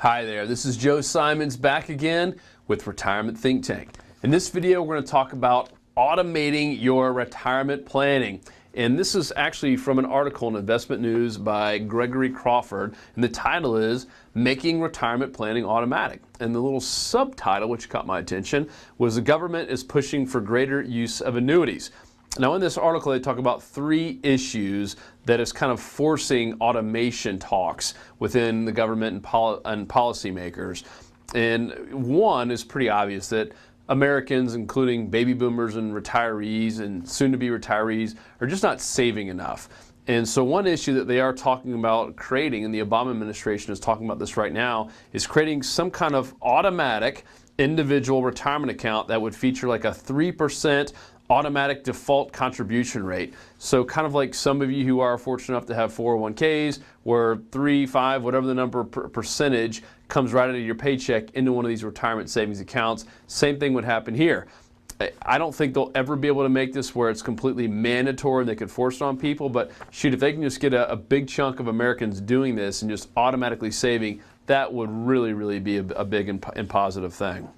Hi there, this is Joe Simons back again with Retirement Think Tank. In this video, we're going to talk about automating your retirement planning. And this is actually from an article in Investment News by Gregory Crawford, and the title is Making Retirement Planning Automatic. And the little subtitle, which caught my attention, was the government is pushing for greater use of annuities. Now in this article, they talk about three issues that is kind of forcing automation talks within the government and policymakers. And one is pretty obvious, that Americans, including baby boomers and retirees and soon-to-be retirees, are just not saving enough. And so one issue that they are talking about creating, and the Obama administration is talking about this right now, is creating some kind of automatic individual retirement account that would feature like a 3% automatic default contribution rate. So kind of like some of you who are fortunate enough to have 401ks, where 3, 5, whatever the number percentage comes right out of your paycheck into one of these retirement savings accounts. Same thing would happen here. I don't think they'll ever be able to make this where it's completely mandatory and they could force it on people, but shoot, if they can just get a big chunk of Americans doing this and just automatically saving, that would really be a big and positive thing.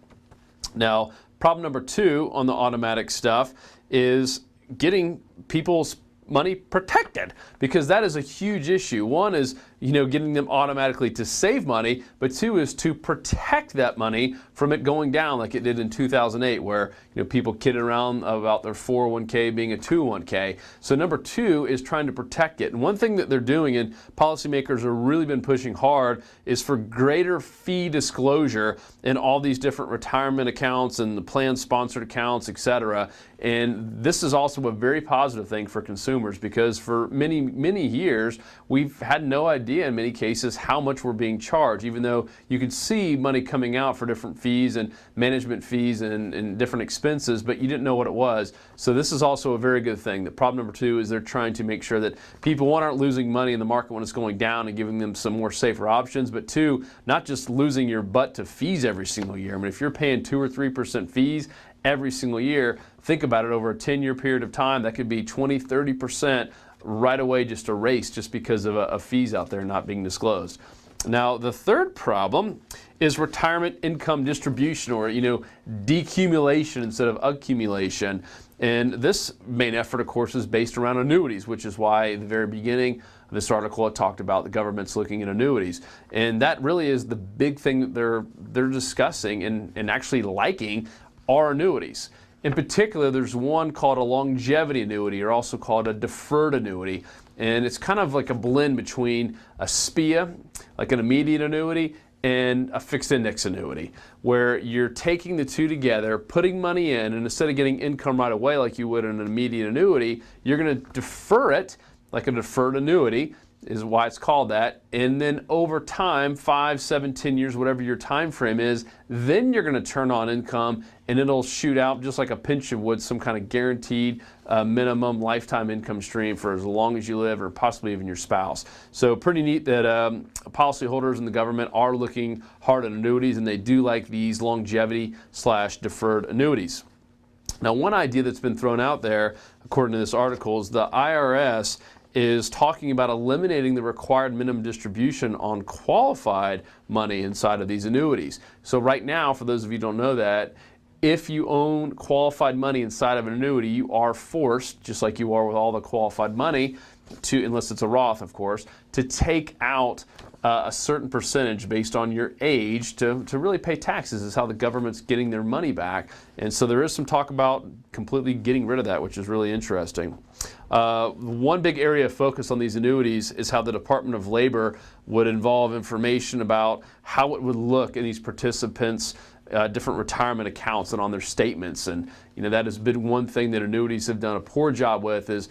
Now, problem number two on the automatic stuff is getting people's money protected, because that is a huge issue. One is, getting them automatically to save money, but two is to protect that money from it going down like it did in 2008, where people kidded around about their 401k being a 201k. So number two is trying to protect it. And one thing that they're doing, and policymakers have really been pushing hard, is for greater fee disclosure in all these different retirement accounts and the plan-sponsored accounts, etc. And this is also a very positive thing for consumers, because for many years we've had no idea in many cases how much we're being charged, even though you could see money coming out for different fees and management fees and different expenses, but you didn't know what it was. So this is also a very good thing. The problem number two is they're trying to make sure that people, one, aren't losing money in the market when it's going down and giving them some more safer options, but two, not just losing your butt to fees every single year. I mean, if you're paying 2 or 3% fees every single year, think about it, over a 10-year period of time, that could be 20, 30% right away just erased just because of fees out there not being disclosed. Now, the third problem is retirement income distribution, or decumulation instead of accumulation. And this main effort, of course, is based around annuities, which is why at the very beginning of this article it talked about the government's looking at annuities. And that really is the big thing that they're discussing and actually liking are annuities. In particular, there's one called a longevity annuity, or also called a deferred annuity. And it's kind of like a blend between a SPIA, like an immediate annuity, and a fixed index annuity, where you're taking the two together, putting money in, and instead of getting income right away like you would in an immediate annuity, you're going to defer it like a deferred annuity, is why it's called that. And then over time, 5, 7, 10 years, whatever your time frame is, then you're going to turn on income and it'll shoot out just like a pension would, some kind of guaranteed minimum lifetime income stream for as long as you live, or possibly even your spouse. So pretty neat that policyholders and the government are looking hard at annuities, and they do like these longevity/deferred annuities. Now, one idea that's been thrown out there, according to this article, is the IRS is talking about eliminating the required minimum distribution on qualified money inside of these annuities. So right now, for those of you who don't know that, if you own qualified money inside of an annuity, you are forced, just like you are with all the qualified money, to, unless it's a Roth, of course, to take out a certain percentage based on your age to really pay taxes. Is how the government's getting their money back. And so there is some talk about completely getting rid of that, which is really interesting. One big area of focus on these annuities is how the Department of Labor would involve information about how it would look in these participants' different retirement accounts and on their statements. And that has been one thing that annuities have done a poor job with, is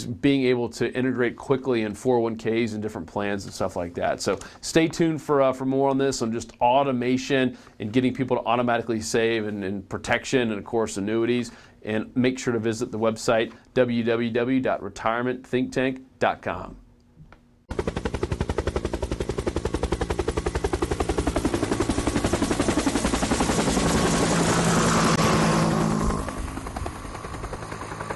being able to integrate quickly in 401ks and different plans and stuff like that. So stay tuned for more on this, on just automation and getting people to automatically save, and protection, and of course annuities. And make sure to visit the website www.retirementthinktank.com.